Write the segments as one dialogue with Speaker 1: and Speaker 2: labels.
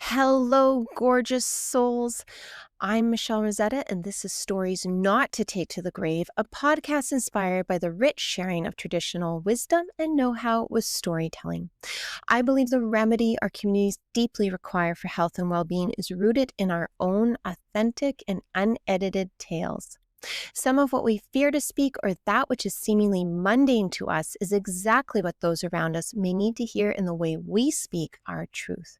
Speaker 1: Hello, gorgeous souls. I'm Michelle Rosetta, and this is Stories Not to Take to the Grave, a podcast inspired by the rich sharing of traditional wisdom and know-how with storytelling. I believe the remedy our communities deeply require for health and well-being is rooted in our own authentic and unedited tales. Some of what we fear to speak or that which is seemingly mundane to us is exactly what those around us may need to hear in the way we speak our truth.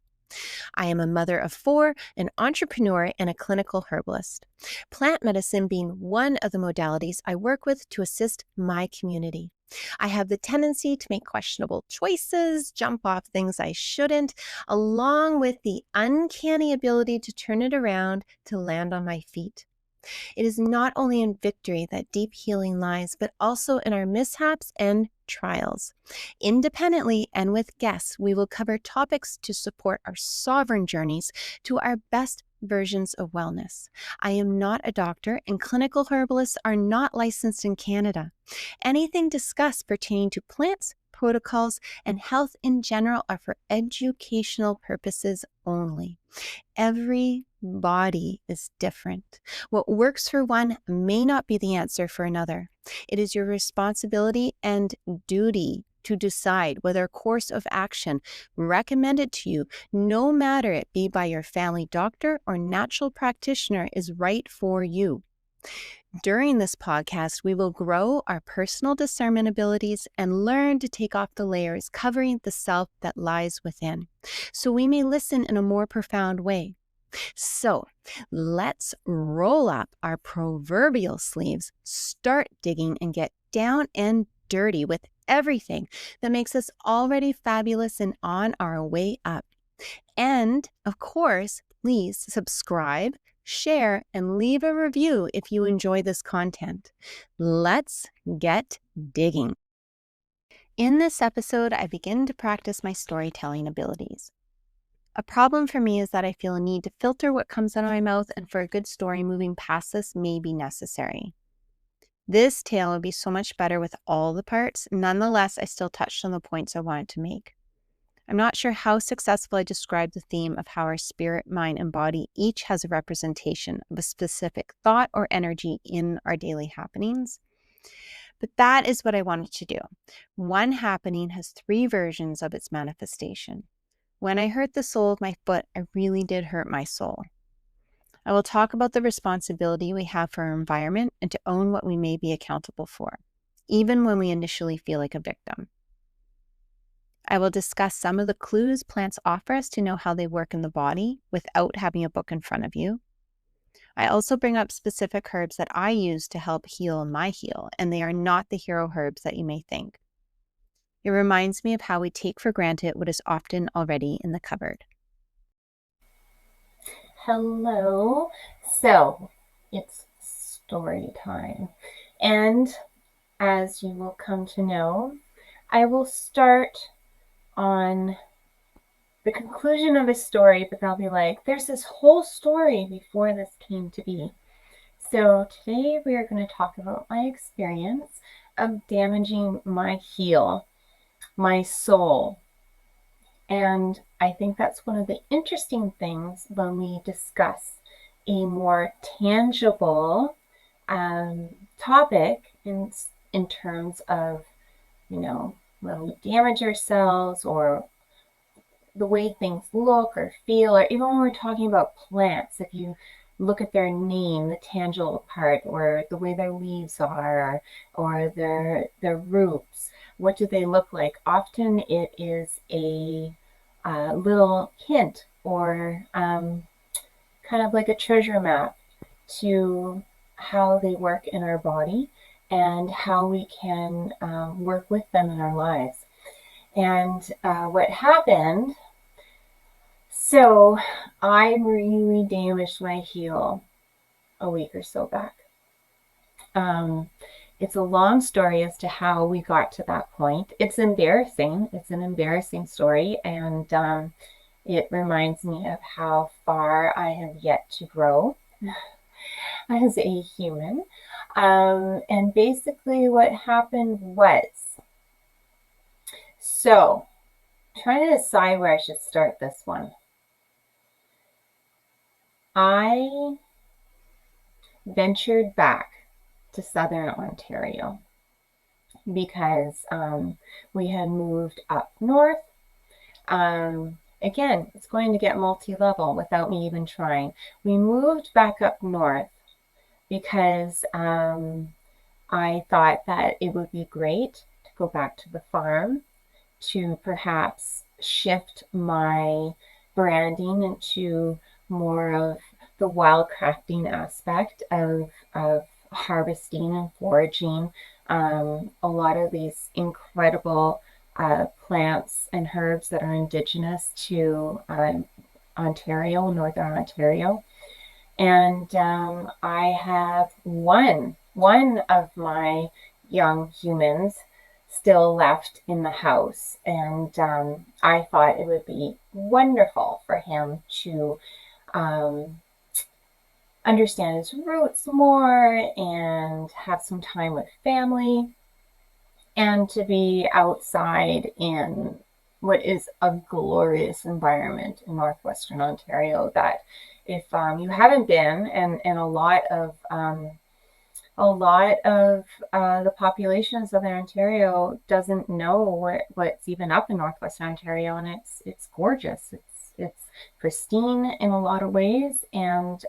Speaker 1: I am a mother of four, an entrepreneur, and a clinical herbalist. Plant medicine being one of the modalities I work with to assist my community. I have the tendency to make questionable choices, jump off things I shouldn't, along with the uncanny ability to turn it around to land on my feet. It is not only in victory that deep healing lies, but also in our mishaps and trials. Independently and with guests, we will cover topics to support our sovereign journeys to our best versions of wellness. I am not a doctor, and clinical herbalists are not licensed in Canada. Anything discussed pertaining to plants, protocols, and health in general are for educational purposes only. Every body is different. What works for one may not be the answer for another. It is your responsibility and duty to decide whether a course of action recommended to you, no matter it be by your family doctor or natural practitioner, is right for you. During this podcast, we will grow our personal discernment abilities and learn to take off the layers covering the self that lies within, so we may listen in a more profound way. So let's roll up our proverbial sleeves, start digging, and get down and dirty with everything that makes us already fabulous and on our way up. And of course, please subscribe, share, and leave a review if you enjoy this content. Let's get digging. In this episode, I begin to practice my storytelling abilities. A problem for me is that I feel a need to filter what comes out of my mouth, and for a good story, moving past this may be necessary. This tale would be so much better with all the parts. Nonetheless, I still touched on the points I wanted to make. I'm not sure how successful I described the theme of how our spirit, mind, and body each has a representation of a specific thought or energy in our daily happenings. But that is what I wanted to do. One happening has three versions of its manifestation. When I hurt the sole of my foot, I really did hurt my soul. I will talk about the responsibility we have for our environment and to own what we may be accountable for, even when we initially feel like a victim. I will discuss some of the clues plants offer us to know how they work in the body without having a book in front of you. I also bring up specific herbs that I use to help heal my heal, and they are not the hero herbs that you may think. It reminds me of how we take for granted what is often already in the cupboard.
Speaker 2: Hello. So it's story time. And as you will come to know, I will start on the conclusion of a story, but they'll be like, there's this whole story before this came to be. So today we are going to talk about my experience of damaging my heel, my soul. And I think that's one of the interesting things when we discuss a more tangible topic in terms of, when we damage ourselves or the way things look or feel, or even when we're talking about plants, if you look at their name, the tangible part, or the way their leaves are, or their roots, what do they look like? Often it is a little hint or kind of like a treasure map to how they work in our body and how we can work with them in our lives. And what happened, so I really damaged my heel a week or so back. It's a long story as to how we got to that point. It's embarrassing. It's an embarrassing story, and it reminds me of how far I have yet to grow as a human. And basically what happened was, so trying to decide where I should start this one. I ventured back to Southern Ontario because we had moved up north. Again, it's going to get multi-level without me even trying. We moved back up north because I thought that it would be great to go back to the farm, to perhaps shift my branding into more of the wildcrafting aspect of harvesting and foraging a lot of these incredible plants and herbs that are indigenous to Ontario, Northern Ontario. And I have one of my young humans still left in the house, and I thought it would be wonderful for him to um, understand his roots more and have some time with family and to be outside in what is a glorious environment in northwestern Ontario that if you haven't been, and a lot of the population of Southern Ontario doesn't know what's even up in Northwestern Ontario, and it's gorgeous. It's pristine in a lot of ways, and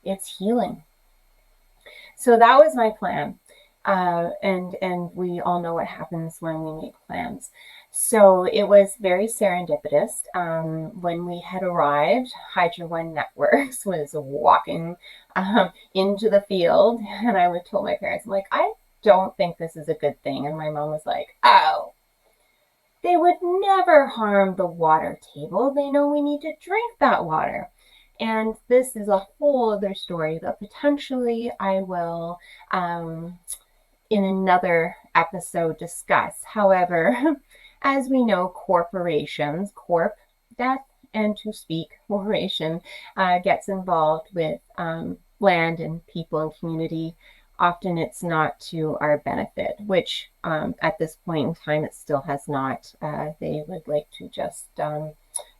Speaker 2: it's healing. So that was my plan. And we all know what happens when we make plans. So it was very serendipitous. When we had arrived, Hydro One Networks was walking into the field, and I would told my parents, I'm like, I don't think this is a good thing. And my mom was like, oh, they would never harm the water table. They know we need to drink that water. And this is a whole other story that potentially I will in another episode discuss. However, as we know, corporations, death, and to speak, corporation gets involved with land and people and community. Often it's not to our benefit, which at this point in time it still has not. They would like to just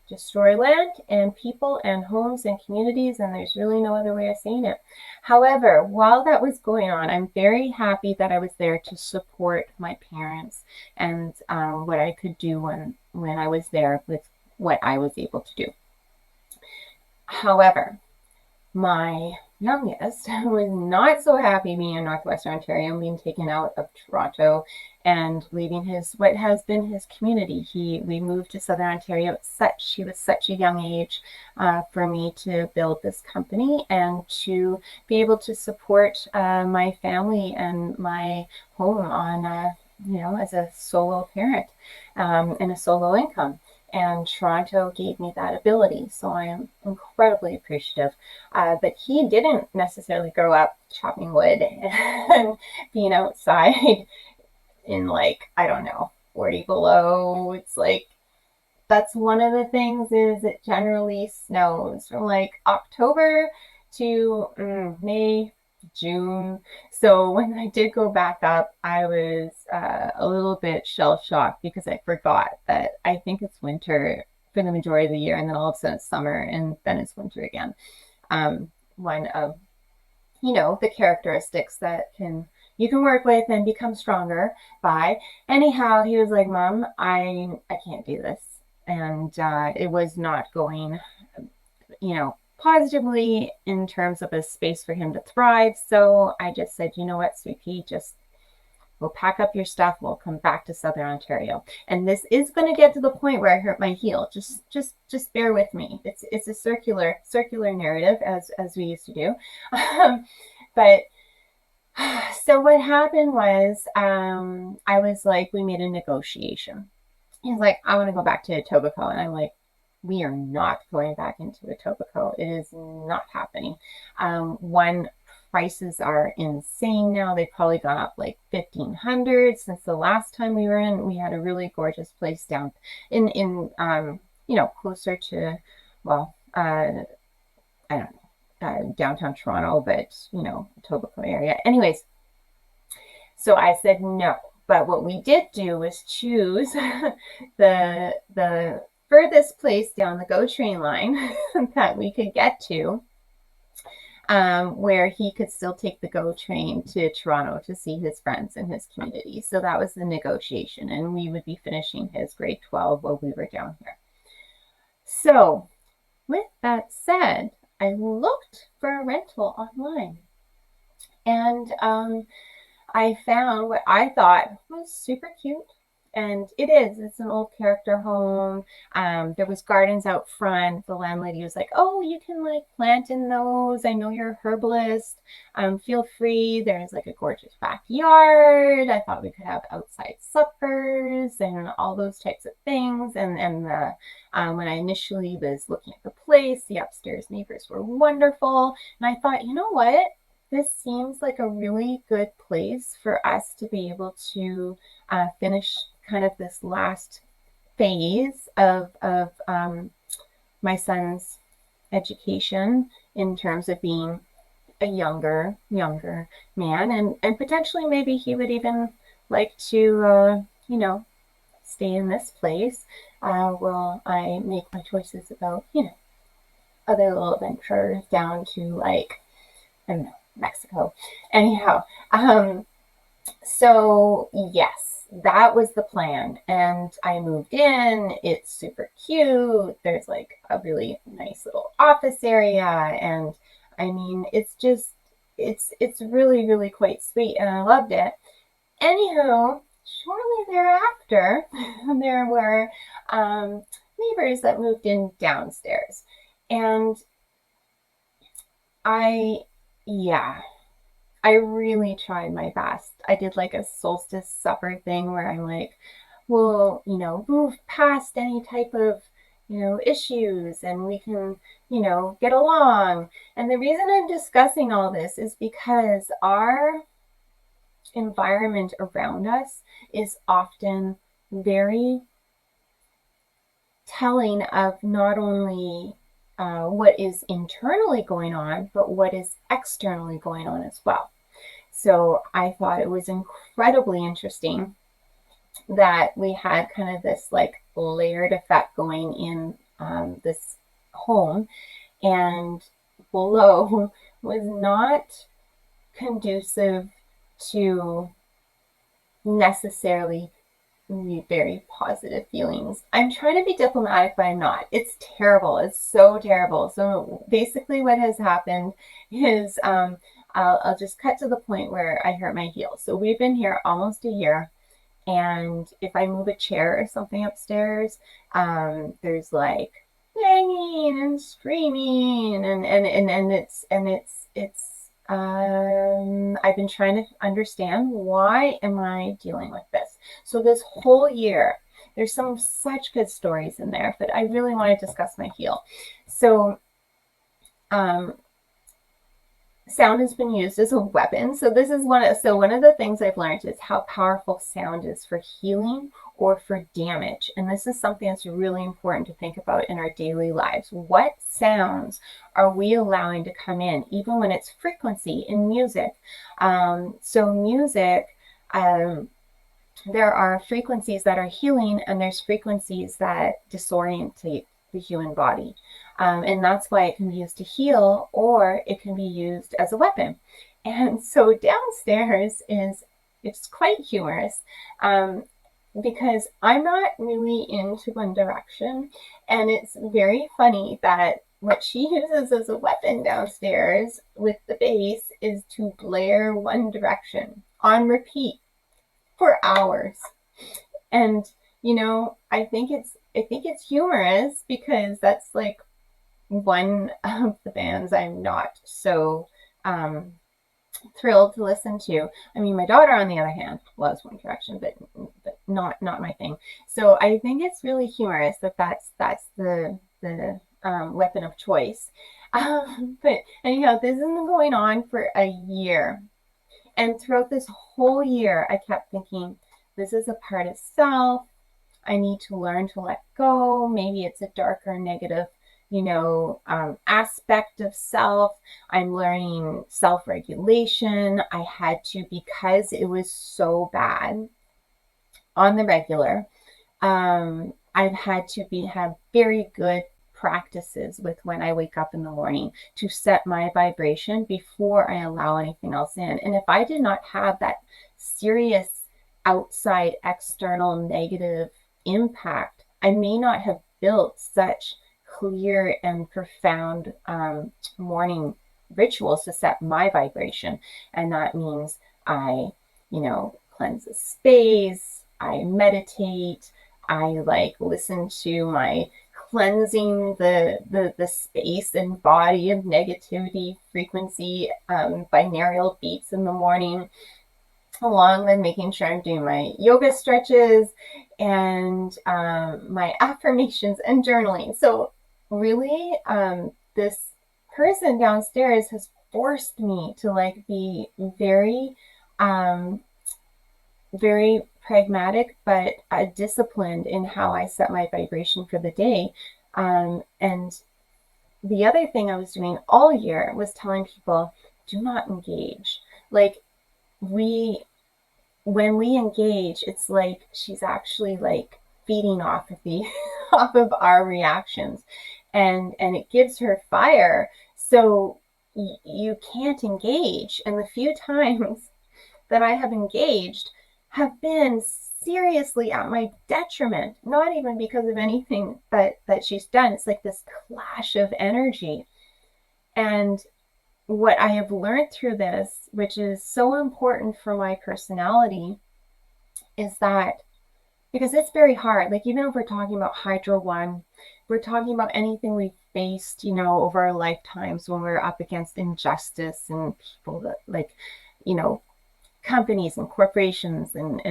Speaker 2: destroy land and people and homes and communities, and there's really no other way of saying it. However, while that was going on, I'm very happy that I was there to support my parents and what I could do when I was there with what I was able to do. However, my youngest was not so happy being in Northwestern Ontario and being taken out of Toronto and leaving his what has been his community. We moved to Southern Ontario at he was such a young age for me to build this company and to be able to support my family and my home on as a solo parent and a solo income. And Toronto gave me that ability. So I am incredibly appreciative. But he didn't necessarily grow up chopping wood and being outside in, like, I don't know, 40 below. It's like, that's one of the things is it generally snows from like October to May, June. So when I did go back up, I was a little bit shell shocked because I forgot that I think it's winter for the majority of the year, and then all of a sudden it's summer, and then it's winter again. One of the characteristics that you can work with and become stronger by. Anyhow, he was like, Mom, I can't do this. And it was not going, positively in terms of a space for him to thrive. So I just said, you know what, Sweet Pea, just we'll pack up your stuff. We'll come back to Southern Ontario. And this is going to get to the point where I hurt my heel. Just bear with me. It's a circular narrative as we used to do. But so what happened was I was like, we made a negotiation. He's like, I want to go back to Etobicoke. And I'm like, we are not going back into Etobicoke. It is not happening. One, prices are insane now. They've probably gone up like 1,500 since the last time we were in. We had a really gorgeous place down in closer to, well, I don't know, downtown Toronto, but Etobicoke area. Anyways, so I said no. But what we did do was choose the furthest place down the GO train line that we could get to, where he could still take the GO train to Toronto to see his friends and his community. So that was the negotiation, and we would be finishing his grade 12 while we were down here. So with that said, I looked for a rental online, and I found what I thought was super cute. And it is. It's an old character home. There was gardens out front. The landlady was like, "Oh, you can like plant in those. I know you're a herbalist. Feel free. There's like a gorgeous backyard. I thought we could have outside suppers and all those types of things." And when I initially was looking at the place, the upstairs neighbors were wonderful. And I thought, you know what? This seems like a really good place for us to be able to finish kind of this last phase of my son's education in terms of being a younger man, and potentially maybe he would even like to stay in this place while I make my choices about other little adventures down to like, I don't know, Mexico. Anyhow, so yes, that was the plan. And I moved in. It's super cute. There's like a really nice little office area. And I mean, it's really, really quite sweet. And I loved it. Anywho, shortly thereafter, there were neighbors that moved in downstairs. And I, yeah, I really tried my best. I did like a solstice supper thing where I'm like, we'll, move past any type of, issues and we can, get along. And the reason I'm discussing all this is because our environment around us is often very telling of not only what is internally going on, but what is externally going on as well. So I thought it was incredibly interesting that we had kind of this like layered effect going in this home, and below was not conducive to necessarily very positive feelings. I'm trying to be diplomatic, but I'm not. It's terrible. It's so terrible. So basically, what has happened is I'll just cut to the point where I hurt my heel. So we've been here almost a year. And if I move a chair or something upstairs, there's like banging and screaming, and it's I've been trying to understand, why am I dealing with this? So this whole year, there's some such good stories in there, but I really want to discuss my heel. So um, sound has been used as a weapon. So this is one of the things I've learned is how powerful sound is for healing or for damage. And this is something that's really important to think about in our daily lives. What sounds are we allowing to come in, even when it's frequency in music? So music, there are frequencies that are healing, and there's frequencies that disorientate the human body. And that's why it can be used to heal, or it can be used as a weapon. And so downstairs it's quite humorous, because I'm not really into One Direction. And it's very funny that what she uses as a weapon downstairs with the bass is to blare One Direction on repeat for hours. And I think it's humorous because that's like one of the bands I'm not so thrilled to listen to. I mean, my daughter, on the other hand, loves One Direction, but not my thing. So I think it's really humorous that that's the weapon of choice. But anyhow, this has been going on for a year, and throughout this whole year, I kept thinking, this is a part of self. I need to learn to let go. Maybe it's a darker negative, aspect of self. I'm learning self-regulation. I had to, because it was so bad on the regular. I I've had to have very good practices with when I wake up in the morning to set my vibration before I allow anything else in. And if I did not have that serious outside external negative impact, I may not have built such clear and profound morning rituals to set my vibration. And that means I, cleanse the space, I meditate, I like listen to my cleansing the space and body of negativity frequency binaural beats in the morning, along with making sure I'm doing my yoga stretches and my affirmations and journaling. So really, this person downstairs has forced me to like be very um, very pragmatic, but disciplined in how I set my vibration for the day. And the other thing I was doing all year was telling people, do not engage. Like, we, when we engage, it's like she's actually like feeding off of the off of our reactions, and it gives her fire. So you can't engage. And the few times that I have engaged have been seriously at my detriment, not even because of anything that she's done. It's like this clash of energy. And what I have learned through this, which is so important for my personality, is that because it's very hard, like even if we're talking about Hydro One, we're talking about anything we've faced, over our lifetimes when we're up against injustice and people that like, you know, companies and corporations and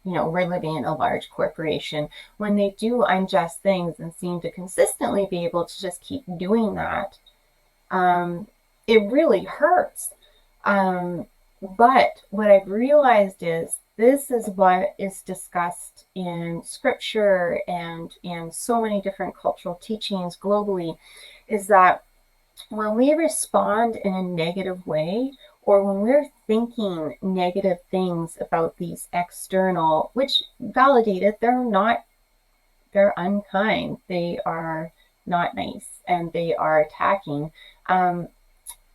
Speaker 2: we're living in a large corporation, when they do unjust things and seem to consistently be able to just keep doing that, it really hurts. But what I've realized is this is what is discussed in scripture and in so many different cultural teachings globally, is that when we respond in a negative way, or when we're thinking negative things about these external, which validated, they're unkind, they are not nice, and they are attacking.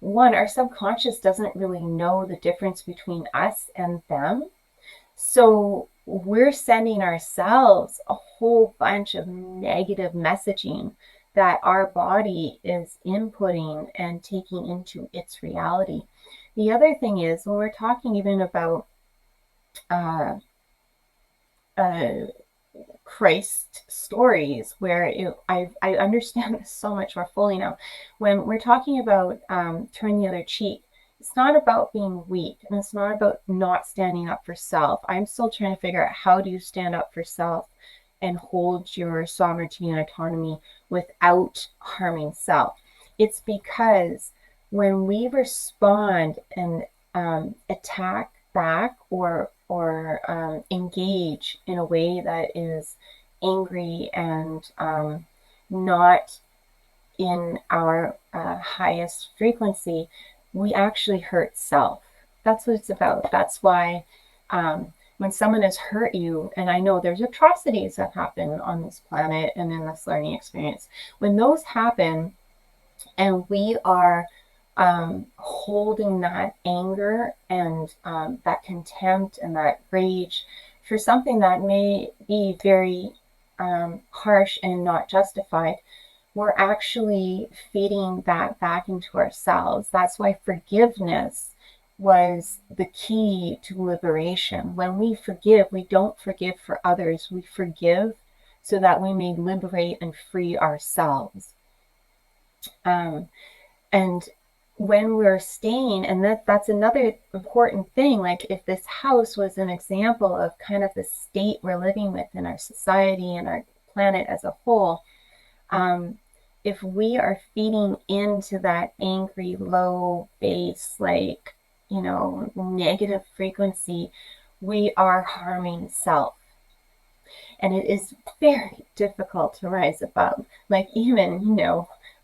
Speaker 2: One, our subconscious doesn't really know the difference between us and them. So we're sending ourselves a whole bunch of negative messaging that our body is inputting and taking into its reality. The other thing is, when we're talking even about uh, uh, Christ stories, where I understand this so much more fully now. When we're talking about turn the other cheek, it's not about being weak, and it's not about not standing up for self. I'm still trying to figure out, how do you stand up for self and hold your sovereignty and autonomy without harming self. It's because when we respond and attack back, or engage in a way that is angry and not in our highest frequency, we actually hurt self. That's what it's about. That's why when someone has hurt you, and I know there's atrocities that happen on this planet and in this learning experience, when those happen and we are holding that anger and that contempt and that rage for something that may be very harsh and not justified, we're actually feeding that back into ourselves. That's why forgiveness was the key to liberation. When we forgive, we don't forgive for others, we forgive so that we may liberate and free ourselves. And when we're staying, and that's another important thing, like if this house was an example of kind of the state we're living with in our society and our planet as a whole, if we are feeding into that angry, low base, like, negative frequency, we are harming self. And it is very difficult to rise above. Like, even,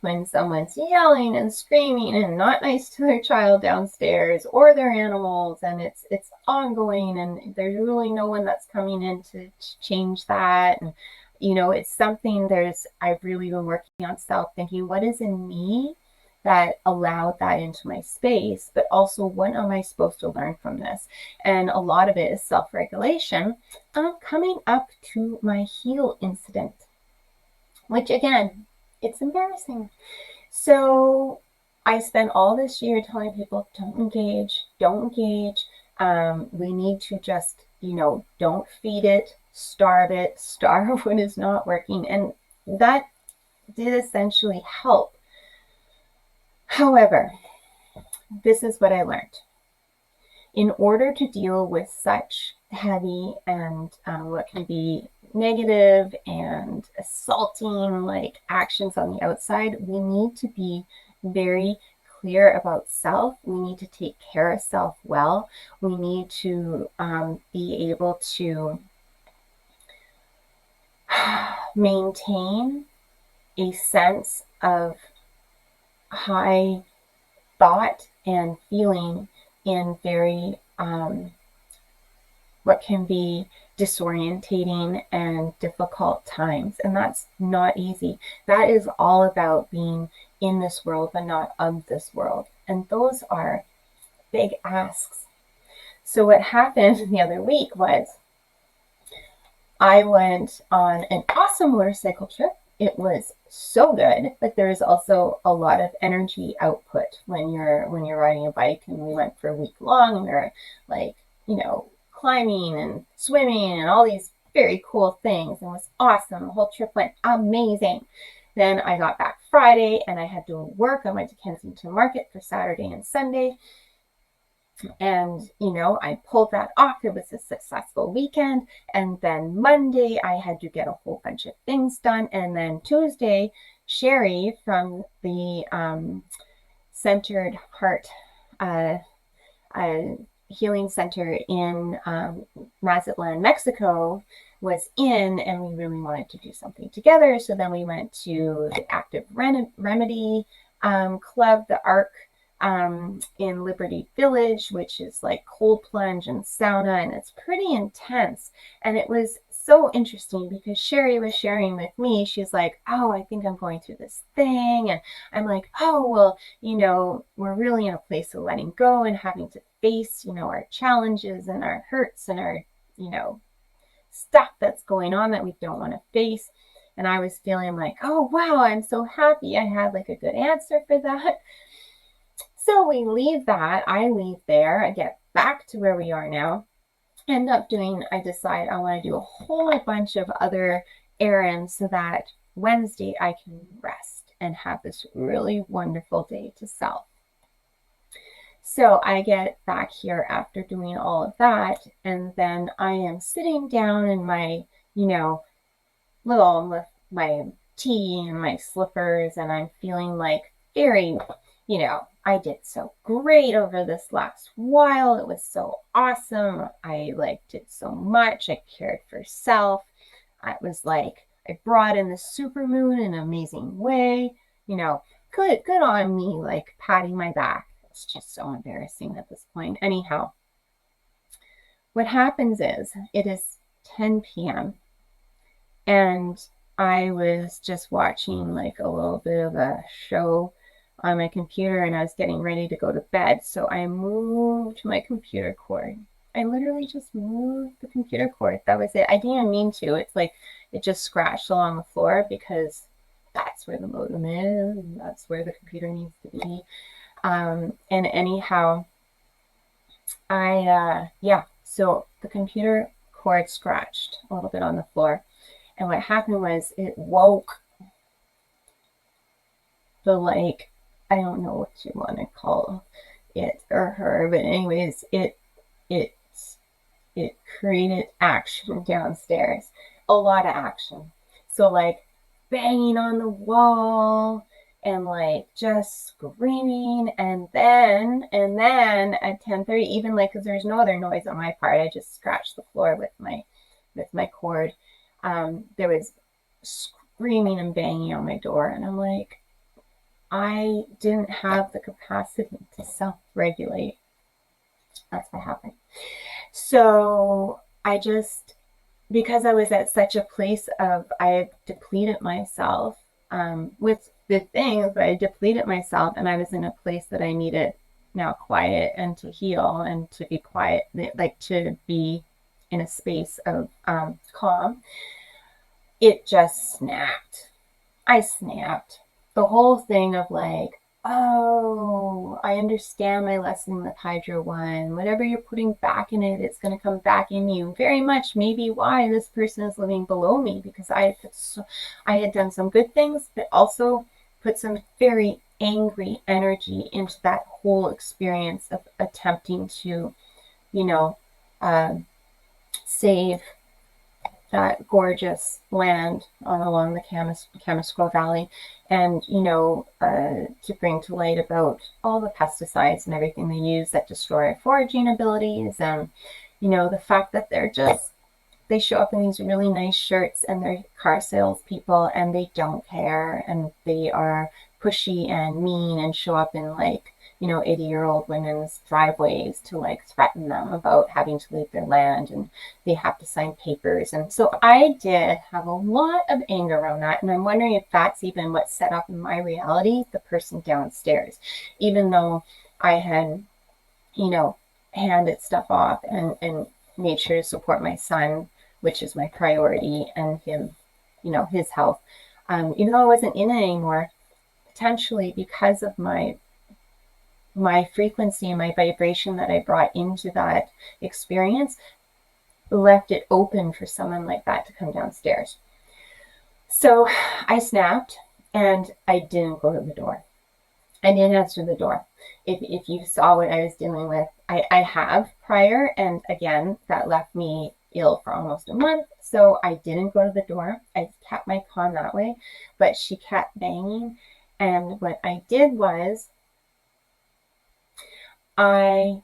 Speaker 2: when someone's yelling and screaming and not nice to their child downstairs or their animals, and it's ongoing, and there's really no one that's coming in to change that. And it's something I've really been working on self thinking, what is in me that allowed that into my space, but also what am I supposed to learn from this? And a lot of it is self regulation. Coming up to my heel incident, which again, it's embarrassing. So I spent all this year telling people, don't engage, don't engage. We need to just, don't feed it, starve when it's not working. And that did essentially help. However, this is what I learned. In order to deal with such heavy and what can be negative and assaulting like actions on the outside, we need to be very clear about self. We need to take care of self well. We need to be able to maintain a sense of high thought and feeling in very what can be disorientating and difficult times. And that's not easy. That is all about being in this world, but not of this world. And those are big asks. So, what happened the other week was I went on an awesome motorcycle trip. It was so good, but there is also a lot of energy output when you're riding a bike. And we went for a week long, and we were like, climbing and swimming and all these very cool things. And it was awesome. The whole trip went amazing. Then I got back Friday and I had to work. I went to Kensington Market for Saturday and Sunday. And, I pulled that off. It was a successful weekend. And then Monday, I had to get a whole bunch of things done. And then Tuesday, Sherry from the Centered Heart Healing Center in Mazatlan, Mexico, was in, and we really wanted to do something together. So then we went to the Active Remedy Club, the ARC, in Liberty Village, which is like cold plunge and sauna, and it's pretty intense. And it was so interesting because Sherry was sharing with me. She's like, oh, I think I'm going through this thing. And I'm like, oh, well, we're really in a place of letting go and having to face, our challenges and our hurts and our, stuff that's going on that we don't want to face. And I was feeling like, oh, wow, I'm so happy I had like a good answer for that. So we leave that. I leave there. I get back to where we are now. I decide I want to do a whole bunch of other errands so that Wednesday I can rest and have this really wonderful day to self. So I get back here after doing all of that, and then I am sitting down in my, little with my tea and my slippers, and I'm feeling like very, I did so great over this last while. It was so awesome. I did so much. I cared for self. I was like, I brought in the supermoon in an amazing way. Good on me, like patting my back. It's just so embarrassing at this point. Anyhow, what happens is it is 10 p.m. and I was just watching like a little bit of a show on my computer, and I was getting ready to go to bed. So I moved my computer cord. I literally just moved the computer cord. That was it. I didn't even mean to. It's like it just scratched along the floor because that's where the modem is, and that's where the computer needs to be. And anyhow, so the computer cord scratched a little bit on the floor. And what happened was it woke I don't know what you want to call it or her, but anyways, it created action downstairs, a lot of action. So banging on the wall and just screaming, and then at 10:30, even because there's no other noise on my part, I just scratched the floor with my cord. There was screaming and banging on my door, and I'm like, I didn't have the capacity to self-regulate. That's what happened. So I just because I was at such a place of, I had depleted myself with the things, but I depleted myself, and I was in a place that I needed now quiet and to heal and to be quiet, like to be in a space of calm. It just snapped. I snapped. The whole thing of like, oh, I understand my lesson with Hydro One. Whatever you're putting back in it, it's going to come back in you. Very much maybe why this person is living below me, because I had done some good things, but also put some very angry energy into that whole experience of attempting to, you know, uh, save that gorgeous land on along the Kamosko Valley, and to bring to light about all the pesticides and everything they use that destroy our foraging abilities, and the fact that they show up in these really nice shirts and they're car salespeople and they don't care and they are pushy and mean and show up in like 80-year-old women's driveways to like threaten them about having to leave their land, and they have to sign papers. And so I did have a lot of anger around that, and I'm wondering if that's even what set up in my reality the person downstairs, even though I had handed stuff off and made sure to support my son, which is my priority, and him, his health. Even though I wasn't in it anymore, potentially because of my frequency and my vibration that I brought into that experience, left it open for someone like that to come downstairs. So I snapped and I didn't go to the door. I didn't answer the door. If you saw what I was dealing with, I have prior, and again, that left me ill for almost a month. So I didn't go to the door. I kept my calm that way, but she kept banging. And what I did was I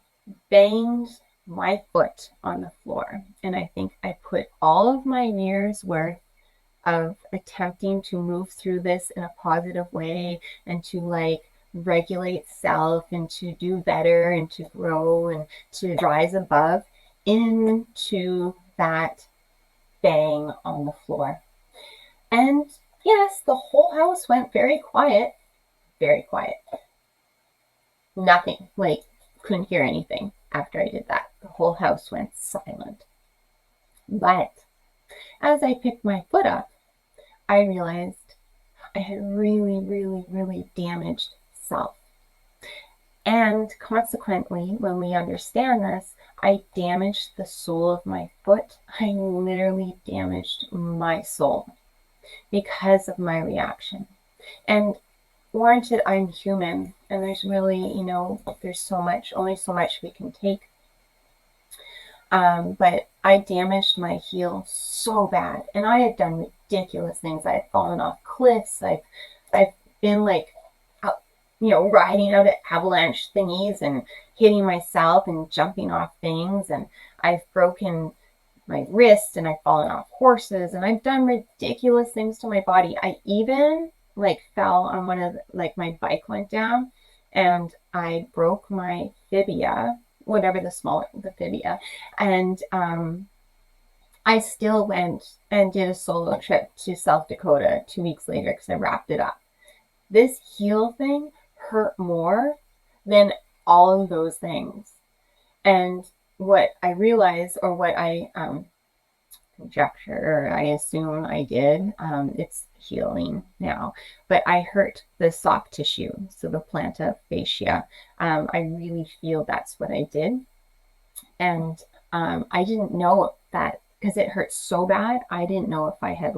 Speaker 2: banged my foot on the floor. And I think I put all of my years worth of attempting to move through this in a positive way and to like regulate self and to do better and to grow and to rise above into that bang on the floor. And yes, the whole house went very quiet, very quiet. Nothing, like, couldn't hear anything after I did that. The whole house went silent. But as I picked my foot up, I realized I had really, really, really damaged self. And consequently, when we understand this, I damaged the sole of my foot. I literally damaged my soul because of my reaction. And warranted, I'm human, and there's really, there's so much, only so much we can take. But I damaged my heel so bad, and I had done ridiculous things. I had fallen off cliffs. I've been like, riding out at avalanche thingies and hitting myself and jumping off things, and I've broken my wrist and I've fallen off horses, and I've done ridiculous things to my body. I even like fell on one of like my bike went down and I broke my fibia, whatever the fibia, and I still went and did a solo trip to South Dakota 2 weeks later because I wrapped it up. This heel thing hurt more than all of those things. And what I realized, or what I conjecture, or I assume I did, it's healing now, but I hurt the soft tissue, so the plantar fascia. I really feel that's what I did. And I didn't know that because it hurt so bad. I didn't know if I had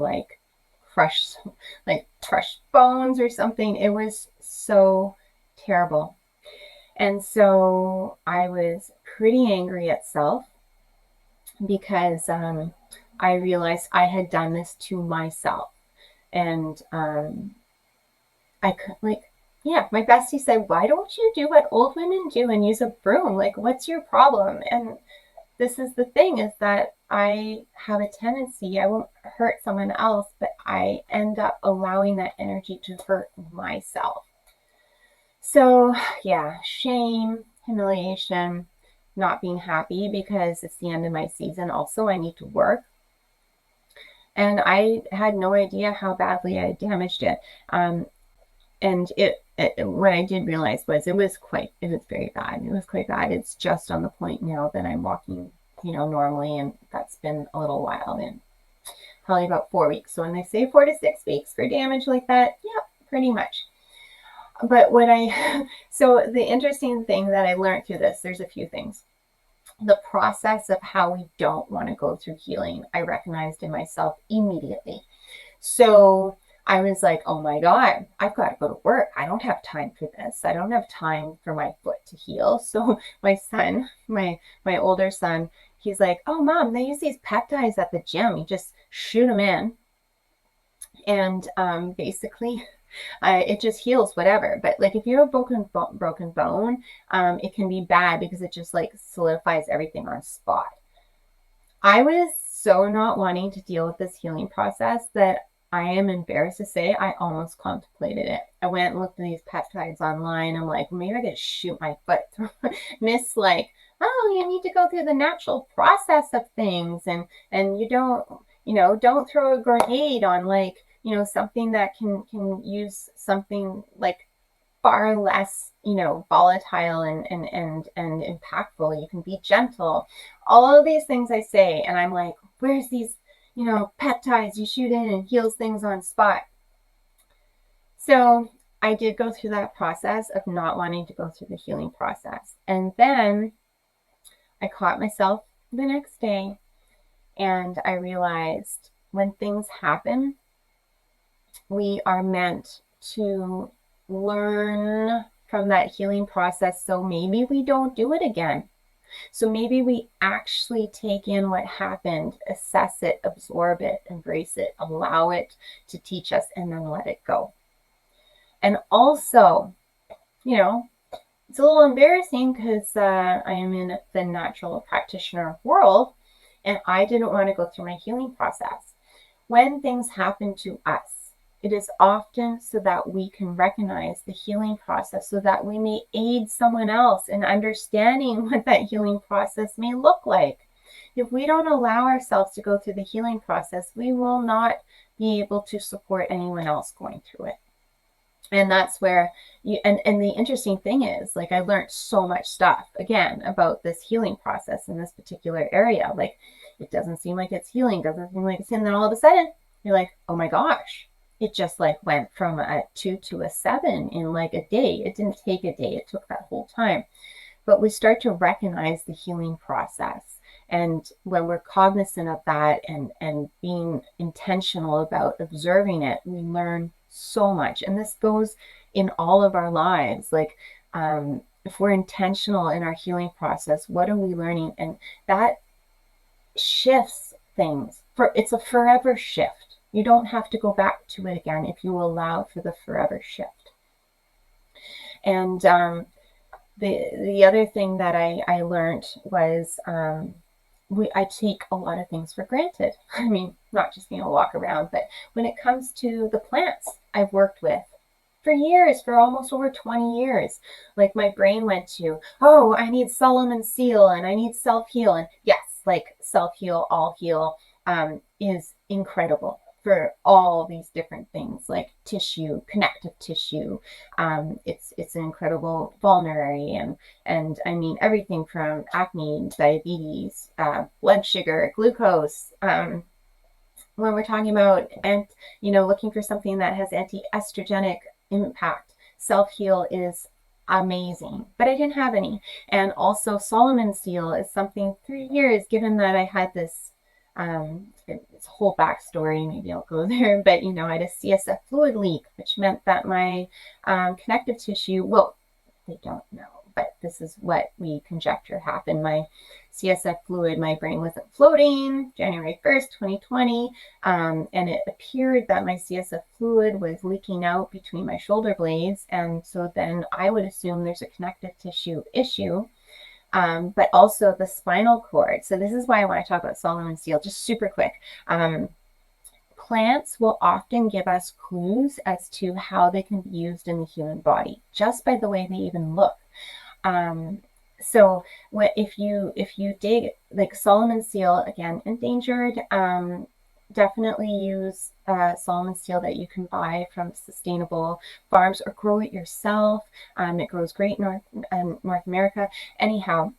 Speaker 2: crushed crushed bones or something. It was so terrible. And so I was pretty angry at self because I realized I had done this to myself. And I could, yeah, my bestie said, "Why don't you do what old women do and use a broom? Like, what's your problem?" And this is the thing, is that I have a tendency, I won't hurt someone else, but I end up allowing that energy to hurt myself. So, yeah, shame, humiliation, not being happy because it's the end of my season. Also, I need to work. And I had no idea how badly I damaged it. And what I did realize was it was very bad. It was quite bad. It's just on the point now that I'm walking, normally, and that's been a little while, and probably about 4 weeks. So when they say 4 to 6 weeks for damage like that, yeah, pretty much. But so the interesting thing that I learned through this, there's a few things. The process of how we don't want to go through healing, I recognized in myself immediately. So I was like, oh my God, I've got to go to work. I don't have time for this. I don't have time for my foot to heal. So my son, my older son, he's like, oh mom, they use these peptides at the gym. You just shoot them in, and basically it just heals whatever. But like if you have a broken bone, it can be bad because it just like solidifies everything on spot. I was so not wanting to deal with this healing process that I am embarrassed to say I almost contemplated it. I went and looked at these peptides online. I'm like, maybe I could shoot my foot through. Miss, like, oh, you need to go through the natural process of things, and you don't throw a grenade on, like, something that can use something like far less, volatile and impactful. You can be gentle. All of these things I say, and I'm like, where's these, peptides you shoot in and heals things on spot? So I did go through that process of not wanting to go through the healing process. And then I caught myself the next day, and I realized when things happen, we are meant to learn from that healing process, so maybe we don't do it again. So maybe we actually take in what happened, assess it, absorb it, embrace it, allow it to teach us, and then let it go. And also, it's a little embarrassing because I am in the natural practitioner world, and I didn't want to go through my healing process. When things happen to us, it is often so that we can recognize the healing process, so that we may aid someone else in understanding what that healing process may look like. If we don't allow ourselves to go through the healing process, we will not be able to support anyone else going through it. And that's where and the interesting thing is, like, I learned so much stuff again about this healing process in this particular area. Like, it doesn't seem like it's healing, doesn't seem like it's healing. Then all of a sudden you're like, oh my gosh, it just like went from a 2 to a 7 in like a day. It didn't take a day, it took that whole time. But we start to recognize the healing process. And when we're cognizant of that and being intentional about observing it, we learn so much. And this goes in all of our lives. Like, if we're intentional in our healing process, what are we learning? And that shifts things. It's a forever shift. You don't have to go back to it again if you allow for the forever shift. And the other thing that I learned was I take a lot of things for granted. I mean, not just walk around, but when it comes to the plants I've worked with for years, for almost over 20 years, like my brain went to, oh, I need Solomon seal and I need self heal, and yes, like self heal, all heal is incredible for all these different things like tissue, connective tissue. It's an incredible vulnerary, and I mean everything from acne, diabetes, blood sugar, glucose. When we're talking about and looking for something that has anti-estrogenic impact, self heal is amazing. But I didn't have any, and also Solomon seal is something through years. Given that I had this it's a whole backstory, maybe I'll go there, but I had a CSF fluid leak, which meant that my connective tissue, well, they don't know, but this is what we conjecture happened. My CSF fluid, my brain wasn't floating January 1st, 2020, and it appeared that my CSF fluid was leaking out between my shoulder blades, and so then I would assume there's a connective tissue issue. But also the spinal cord. So this is why I want to talk about Solomon seal just super quick. Plants will often give us clues as to how they can be used in the human body, just by the way they even look. So if you dig, like Solomon seal, again, endangered, definitely use Solomon steel that you can buy from sustainable farms or grow it yourself. It grows great in North America. Anyhow,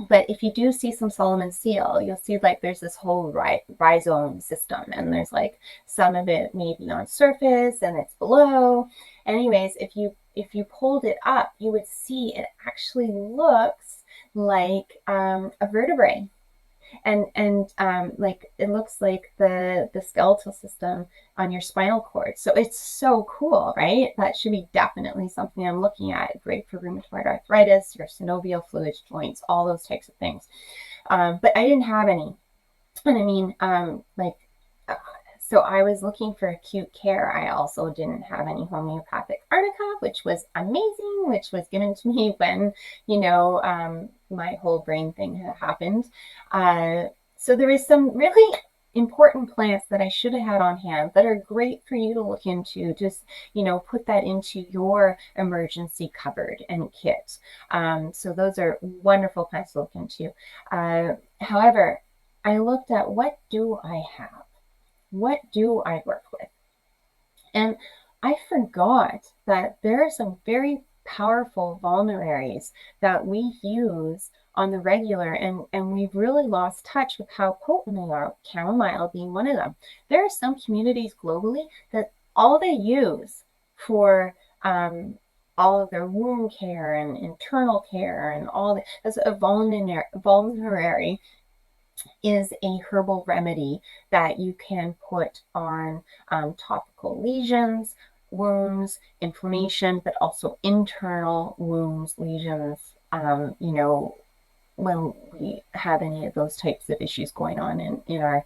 Speaker 2: but if you do see some Solomon seal, you'll see like there's this whole rhizome system, and there's like some of it maybe on surface and it's below. Anyways, if you pulled it up, you would see it actually looks like a vertebrae, and like it looks like the skeletal system on your spinal cord. So it's so cool, right? That should be definitely something I'm looking at. Great for rheumatoid arthritis, your synovial fluids, joints, all those types of things. But I didn't have any. And I mean, uh, so I was looking for acute care. I also didn't have any homeopathic arnica, which was amazing, which was given to me when, my whole brain thing had happened. Uh, so there is some really important plants that I should have had on hand that are great for you to look into. Just, put that into your emergency cupboard and kit. So those are wonderful plants to look into. However, I looked at what do I have? What do I work with? And I forgot that there are some very powerful vulneraries that we use on the regular, and we've really lost touch with how potent they are, chamomile being one of them. There are some communities globally that all they use for all of their wound care and internal care and all that as a vulnerary is a herbal remedy that you can put on topical lesions, wounds, inflammation, but also internal wounds, lesions, when we have any of those types of issues going on in our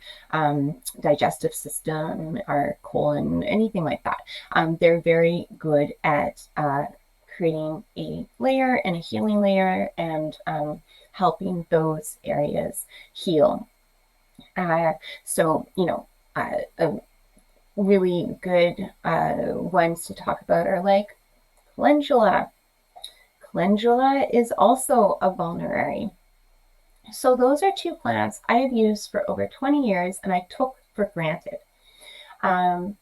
Speaker 2: digestive system, our colon, anything like that. They're very good at creating a layer and a healing layer and helping those areas heal. Uh, so, really good ones to talk about are like calendula. Calendula is also a vulnerary. So those are two plants I have used for over 20 years and I took for granted.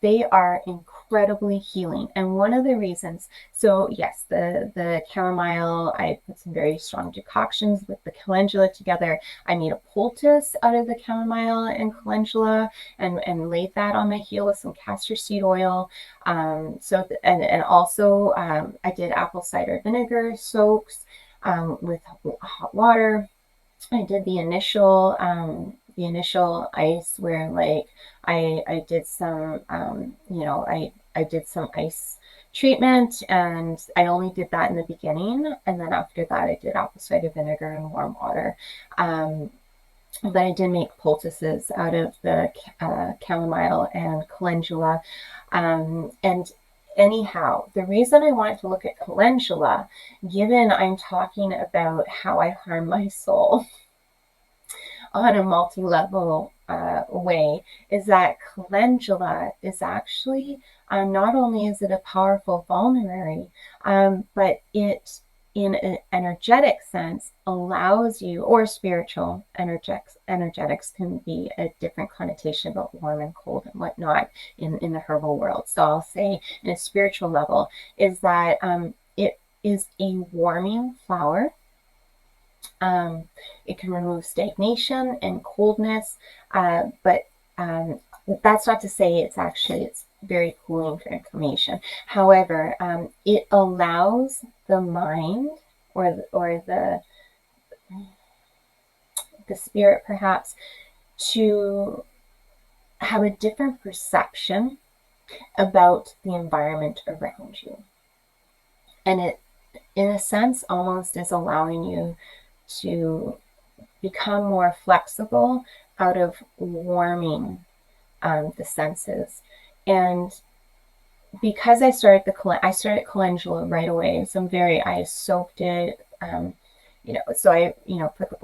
Speaker 2: They are incredibly healing. And one of the reasons, so yes, the chamomile, I put some very strong decoctions with the calendula together. I made a poultice out of the chamomile and calendula and laid that on my heel with some castor seed oil. And also I did apple cider vinegar soaks with hot water. I did the initial ice where like I did some I did some ice treatment, and I only did that in the beginning, and then after that I did apple cider vinegar and warm water. Um, but I did make poultices out of the chamomile and calendula. And anyhow, the reason I wanted to look at calendula, given I'm talking about how I harm my soul on a multi-level way, is that calendula is actually not only is it a powerful vulnerary, but it in an energetic sense allows you, or spiritual energetics can be a different connotation about warm and cold and whatnot in the herbal world. So I'll say in a spiritual level is that it is a warming flower. It can remove stagnation and coldness, but that's not to say it's very cooling for inflammation. However, it allows the mind or the spirit perhaps to have a different perception about the environment around you, and it in a sense almost is allowing you to become more flexible out of warming the senses. And because I started calendula right away, so I soaked it. So I put the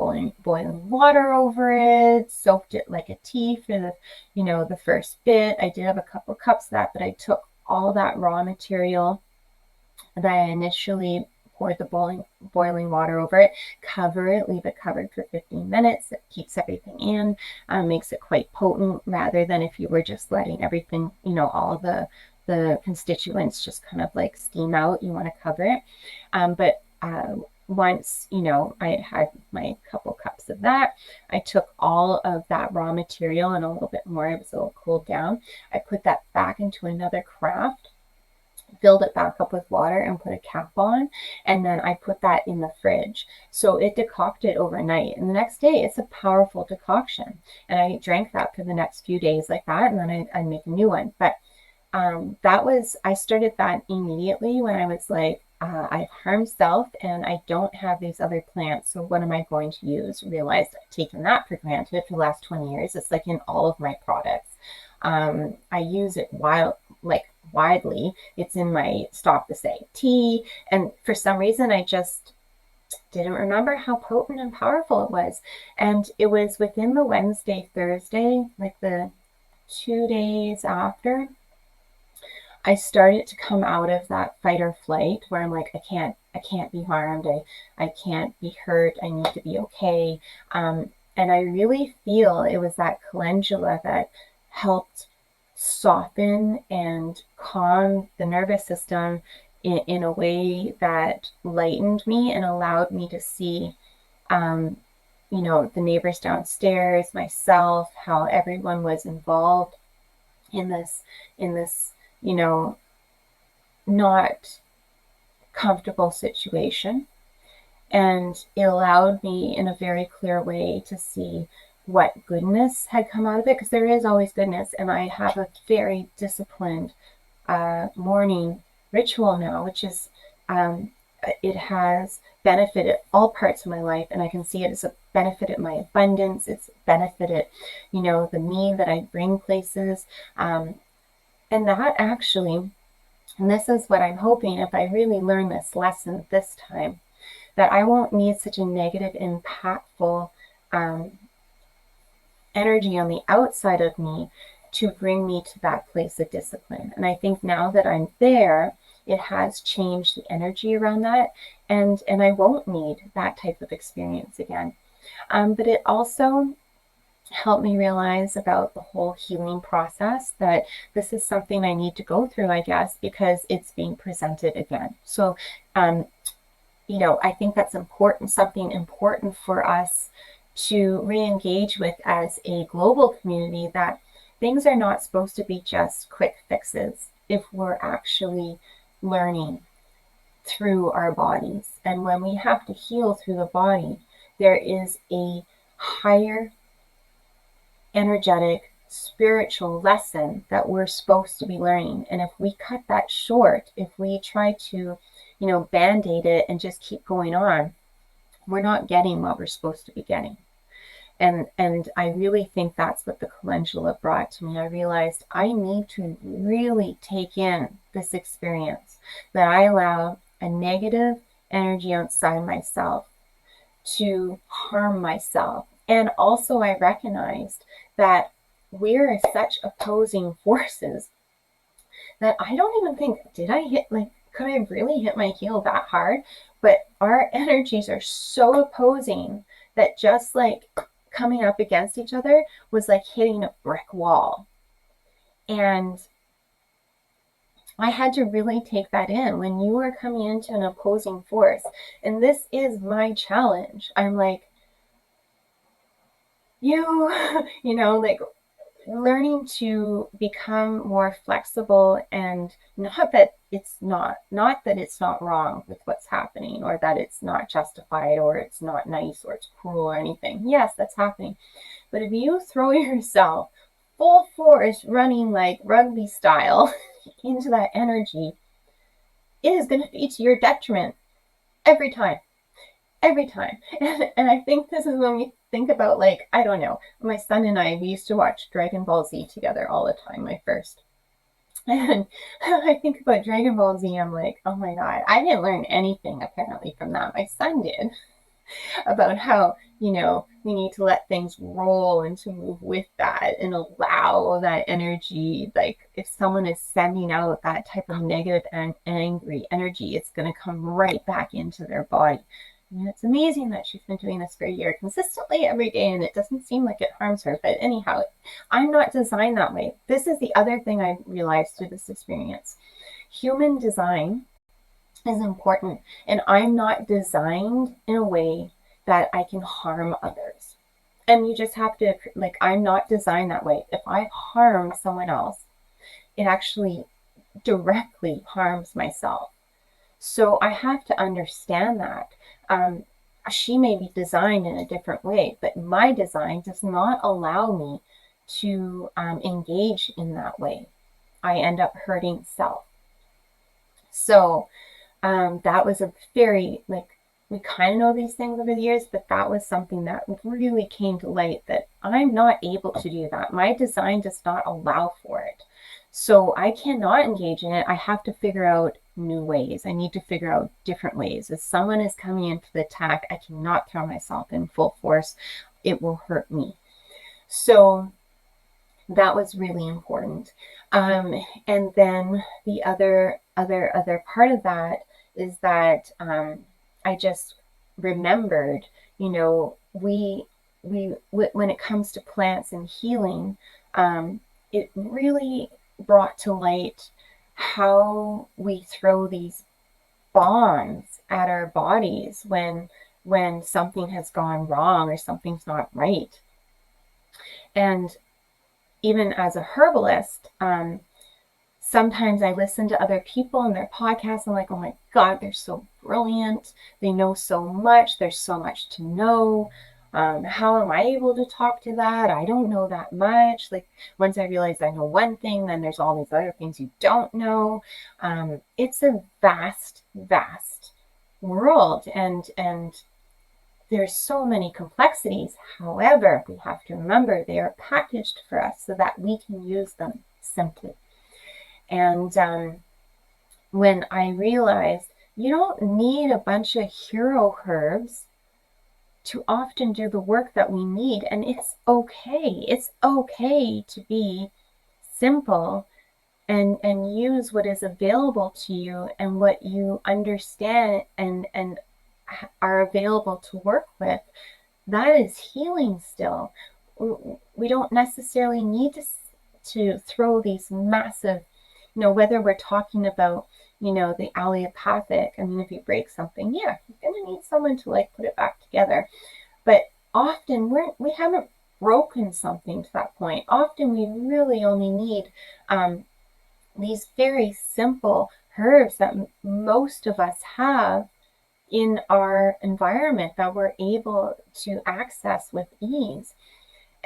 Speaker 2: boiling water over it, soaked it like a tea for the first bit. I did have a couple of cups of that, but I took all that raw material that I initially pour the boiling water over it, cover it, leave it covered for 15 minutes. It keeps everything in, makes it quite potent rather than if you were just letting everything, all the constituents just kind of like steam out. You want to cover it. But once, I had my couple cups of that, I took all of that raw material and a little bit more, it was a little cooled down. I put that back into another carafe, filled it back up with water and put a cap on, and then I put that in the fridge. So it decocted overnight, and the next day it's a powerful decoction. And I drank that for the next few days like that, and then I make a new one. But I started that immediately when I was like, I've harmed self and I don't have these other plants. So what am I going to use? Realized I've taken that for granted for the last 20 years. It's like in all of my products. I use it widely. It's in my Stop the Sag tea. And for some reason, I just didn't remember how potent and powerful it was. And it was within the Wednesday, Thursday, like the 2 days after, I started to come out of that fight or flight where I'm like, I can't be harmed. I can't be hurt. I need to be okay. And I really feel it was that calendula that helped soften and calm the nervous system in a way that lightened me and allowed me to see, um, the neighbors downstairs, myself, how everyone was involved in this, you know, not comfortable situation. And it allowed me in a very clear way to see what goodness had come out of it, because there is always goodness. And I have a very disciplined morning ritual now, which is, it has benefited all parts of my life. And I can see it as a benefited my abundance. It's benefited, the me that I bring places. And that actually, and this is what I'm hoping, if I really learn this lesson this time, that I won't need such a negative, impactful energy on the outside of me to bring me to that place of discipline. And I think now that I'm there, it has changed the energy around that, and I won't need that type of experience again. But it also helped me realize about the whole healing process, that this is something I need to go through, I guess, because it's being presented again. So, I think that's important, something important for us to re-engage with as a global community, that things are not supposed to be just quick fixes if we're actually learning through our bodies. And when we have to heal through the body, there is a higher energetic, spiritual lesson that we're supposed to be learning. And if we cut that short, if we try to, band-aid it and just keep going on, we're not getting what we're supposed to be getting. And I really think that's what the calendula brought to me. I realized I need to really take in this experience, that I allow a negative energy outside myself to harm myself. And also I recognized that we're such opposing forces that I don't even think, could I really hit my heel that hard? But our energies are so opposing that just like coming up against each other was like hitting a brick wall. And I had to really take that in. When you are coming into an opposing force, and this is my challenge, I'm like, like learning to become more flexible, and not that it's not wrong with what's happening, or that it's not justified, or it's not nice, or it's cruel, or anything. Yes, that's happening. But if you throw yourself full force running like rugby style into that energy, it is going to be to your detriment every time. Every time. And I think this is when we think about, like, I don't know, my son and I, we used to watch Dragon Ball Z together all the time, my first. And I think about Dragon Ball Z, I'm like, oh my God, I didn't learn anything apparently from that. My son did. about how, we need to let things roll and to move with that and allow that energy. Like if someone is sending out that type of negative and angry energy, it's going to come right back into their body. And it's amazing that she's been doing this for a year consistently every day, and it doesn't seem like it harms her. But anyhow, I'm not designed that way. This is the other thing I realized through this experience. Human design is important, and I'm not designed in a way that I can harm others. And you just have to, like, I'm not designed that way. If I harm someone else, it actually directly harms myself. So I have to understand that. Um, she may be designed in a different way, but my design does not allow me to engage in that way. I end up hurting self. So that was a very, like, we kind of know these things over the years, but that was something that really came to light, that I'm not able to do that. My design does not allow for it. So I cannot engage in it. I have to figure out new ways. I need to figure out different ways. If someone is coming into the attack, I cannot throw myself in full force. It will hurt me. So that was really important. And then the other part of that is that I just remembered, we when it comes to plants and healing, it really brought to light how we throw these bombs at our bodies when something has gone wrong or something's not right. And even as a herbalist, sometimes I listen to other people and their podcasts. I'm like, oh my God, they're so brilliant. They know so much. There's so much to know. How am I able to talk to that? I don't know that much. Like once I realize I know one thing, then there's all these other things you don't know. It's a vast, vast world, and there's so many complexities. However, we have to remember they are packaged for us so that we can use them simply. And when I realized you don't need a bunch of hero herbs to often do the work that we need, and it's okay. It's okay to be simple and use what is available to you and what you understand and are available to work with. That is healing still. We don't necessarily need to throw these massive, whether we're talking about, the allopathic. I mean, if you break something, yeah, you're going to need someone to like put it back together. But often we haven't broken something to that point. Often we really only need these very simple herbs that most of us have in our environment that we're able to access with ease.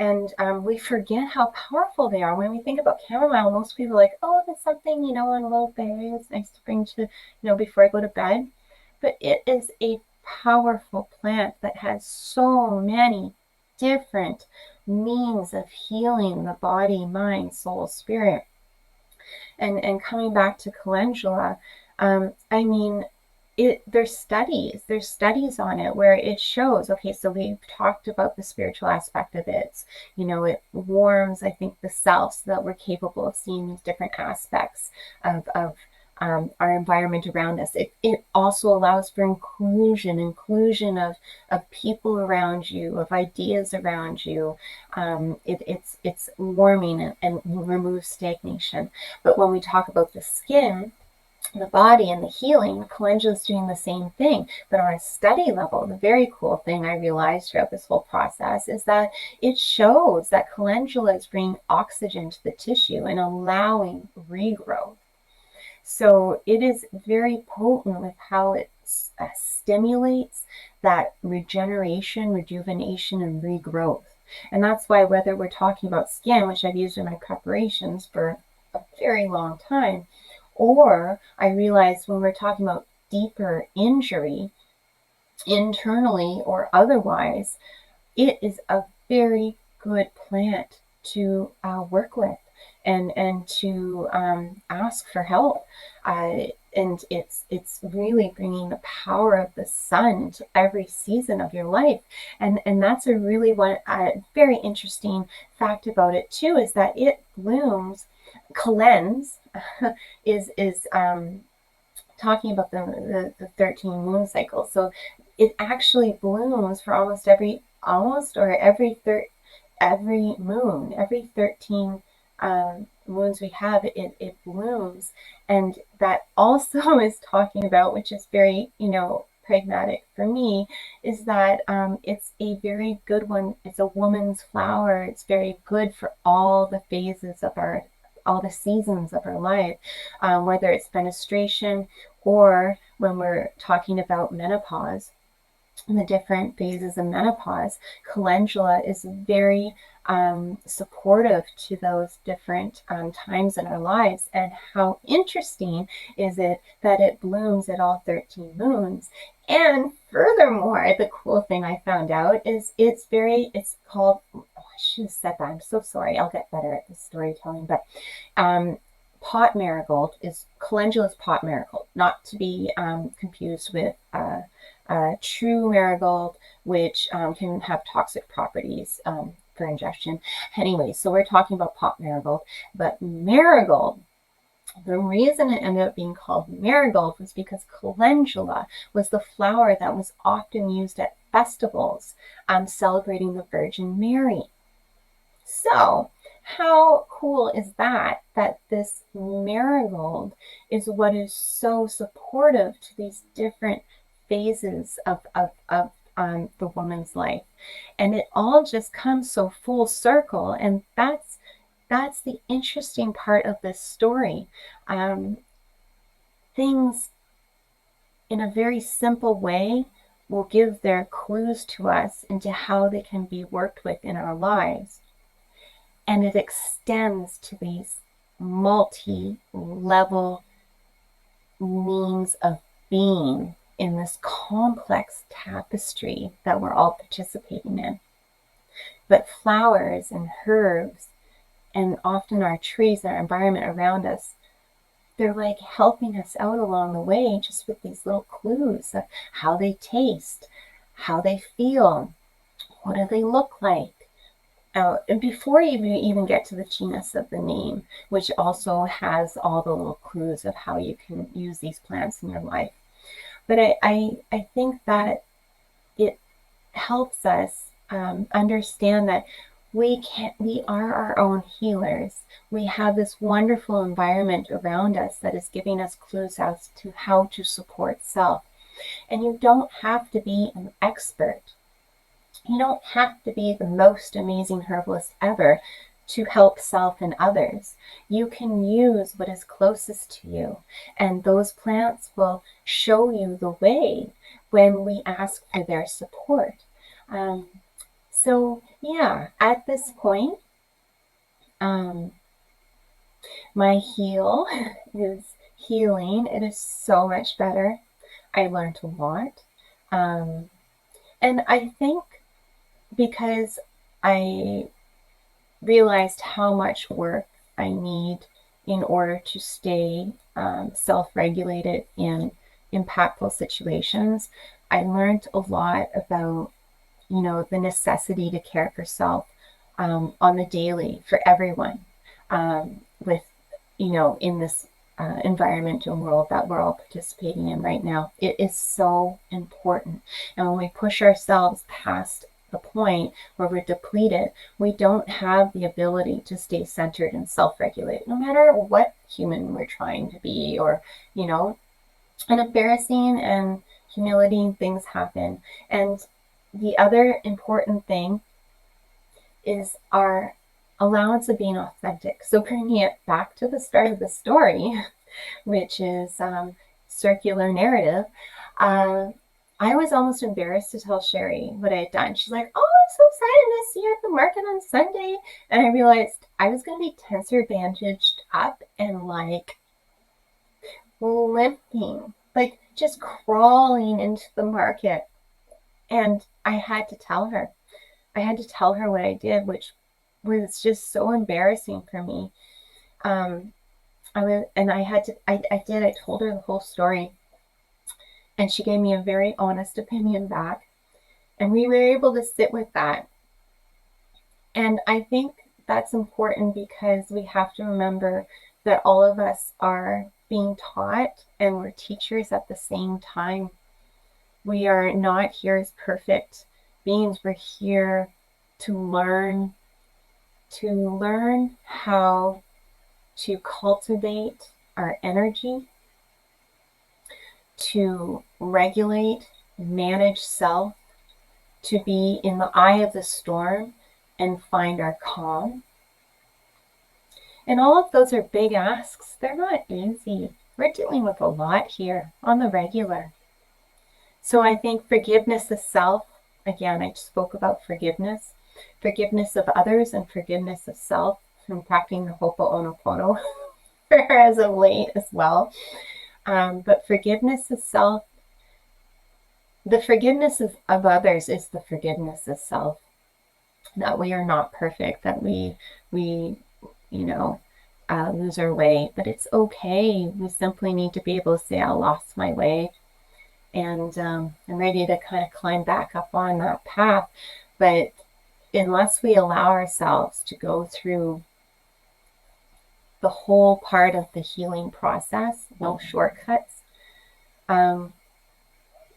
Speaker 2: And we forget how powerful they are. When we think about chamomile, most people are like, oh, it's something, in a little berry. It's nice to bring to, before I go to bed. But it is a powerful plant that has so many different means of healing the body, mind, soul, spirit. And coming back to calendula, I mean, there's studies on it where it shows, okay, so we've talked about the spiritual aspect of it. It warms, I think, the self so that we're capable of seeing these different aspects of our environment around us. It also allows for inclusion of people around you, of ideas around you. It's warming and removes stagnation. But when we talk about the skin, the body, and the healing, calendula is doing the same thing. But on a study level, the very cool thing I realized throughout this whole process is that it shows that calendula is bringing oxygen to the tissue and allowing regrowth. So it is very potent with how it stimulates that regeneration, rejuvenation, and regrowth. And that's why, whether we're talking about skin, which I've used in my preparations for a very long time, or I realized when we're talking about deeper injury, internally or otherwise, it is a very good plant to work with and to ask for help. and it's really bringing the power of the sun to every season of your life. And that's a really very interesting fact about it too, is that it blooms. Cleanse is talking about the 13 moon cycle. So it actually blooms for every moon, every 13 moons we have, it blooms. And that also is talking about, which is very, pragmatic for me, is that it's a very good one. It's a woman's flower. It's very good for all the seasons of our life, whether it's menstruation or when we're talking about menopause, the different phases of menopause. Calendula is very supportive to those different times in our lives. And how interesting is it that it blooms at all 13 moons? And furthermore, the cool thing I found out is it's called, oh, I should have said that. I'm so sorry. I'll get better at the storytelling. But um, pot marigold is calendula's pot marigold, not to be confused with true marigold, which can have toxic properties for ingestion. Anyway, so we're talking about pot marigold, but marigold. The reason it ended up being called marigold was because calendula was the flower that was often used at festivals celebrating the Virgin Mary. So, how cool is that? That this marigold is what is so supportive to these different phases of the woman's life. And it all just comes so full circle. And that's the interesting part of this story. Things in a very simple way will give their clues to us into how they can be worked with in our lives. And it extends to these multi-level means of being in this complex tapestry that we're all participating in. But flowers and herbs, and often our trees, our environment around us, they're like helping us out along the way, just with these little clues of how they taste, how they feel, what do they look like. And before you even get to the genus of the name, which also has all the little clues of how you can use these plants in your life. But I think that it helps us understand that we are our own healers. We have this wonderful environment around us that is giving us clues as to how to support self. And you don't have to be an expert. You don't have to be the most amazing herbalist ever to help self and others. You can use what is closest to you, and those plants will show you the way when we ask for their support. Um, so, yeah, at this point, um, my heel is healing. It is so much better. I learned a lot. Um, and I think because I realized how much work I need in order to stay self regulated in impactful situations, I learned a lot about, the necessity to care for self on the daily for everyone with, in this environment and world that we're all participating in right now. It is so important. And when we push ourselves past the point where we're depleted, we don't have the ability to stay centered and self-regulate, no matter what human we're trying to be, or, and embarrassing and humiliating things happen. And the other important thing is our allowance of being authentic. So bringing it back to the start of the story, which is circular narrative, uh, I was almost embarrassed to tell Sherry what I had done. She's like, "Oh, I'm so excited to see you at the market on Sunday." And I realized I was going to be tensor bandaged up and like limping, like just crawling into the market. And I had to tell her. I had to tell her what I did, which was just so embarrassing for me. Um, I told her the whole story, and she gave me a very honest opinion back. And we were able to sit with that. And I think that's important because we have to remember that all of us are being taught and we're teachers at the same time. We are not here as perfect beings. We're here to learn how to cultivate our energy, to regulate, manage self, to be in the eye of the storm and find our calm. And all of those are big asks. They're not easy. We're dealing with a lot here on the regular. So I think forgiveness of self, again, I spoke about forgiveness of others and forgiveness of self from practicing the Ho'oponopono as of late as well. But forgiveness of self, the forgiveness of others is the forgiveness of self. That we are not perfect, that we lose our way, but it's okay. We simply need to be able to say, I lost my way, and I'm ready to kind of climb back up on that path. But unless we allow ourselves to go through the whole part of the healing process, no shortcuts,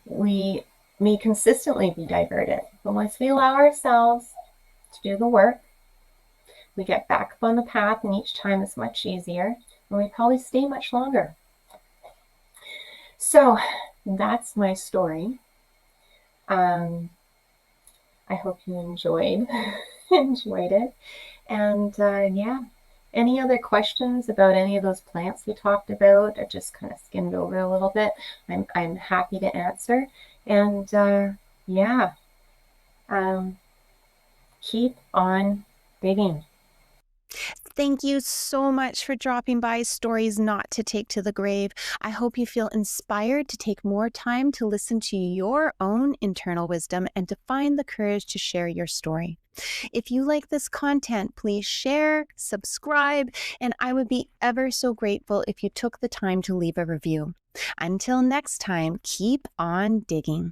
Speaker 2: we may consistently be diverted. But once we allow ourselves to do the work, we get back up on the path, and each time is much easier, and we probably stay much longer. So that's my story. I hope you enjoyed it. And yeah, any other questions about any of those plants we talked about? I just kind of skimmed over a little bit. I'm happy to answer. And yeah, keep on digging.
Speaker 1: Thank you so much for dropping by Stories Not to Take to the Grave. I hope you feel inspired to take more time to listen to your own internal wisdom and to find the courage to share your story. If you like this content, please share, subscribe, and I would be ever so grateful if you took the time to leave a review. Until next time, keep on digging.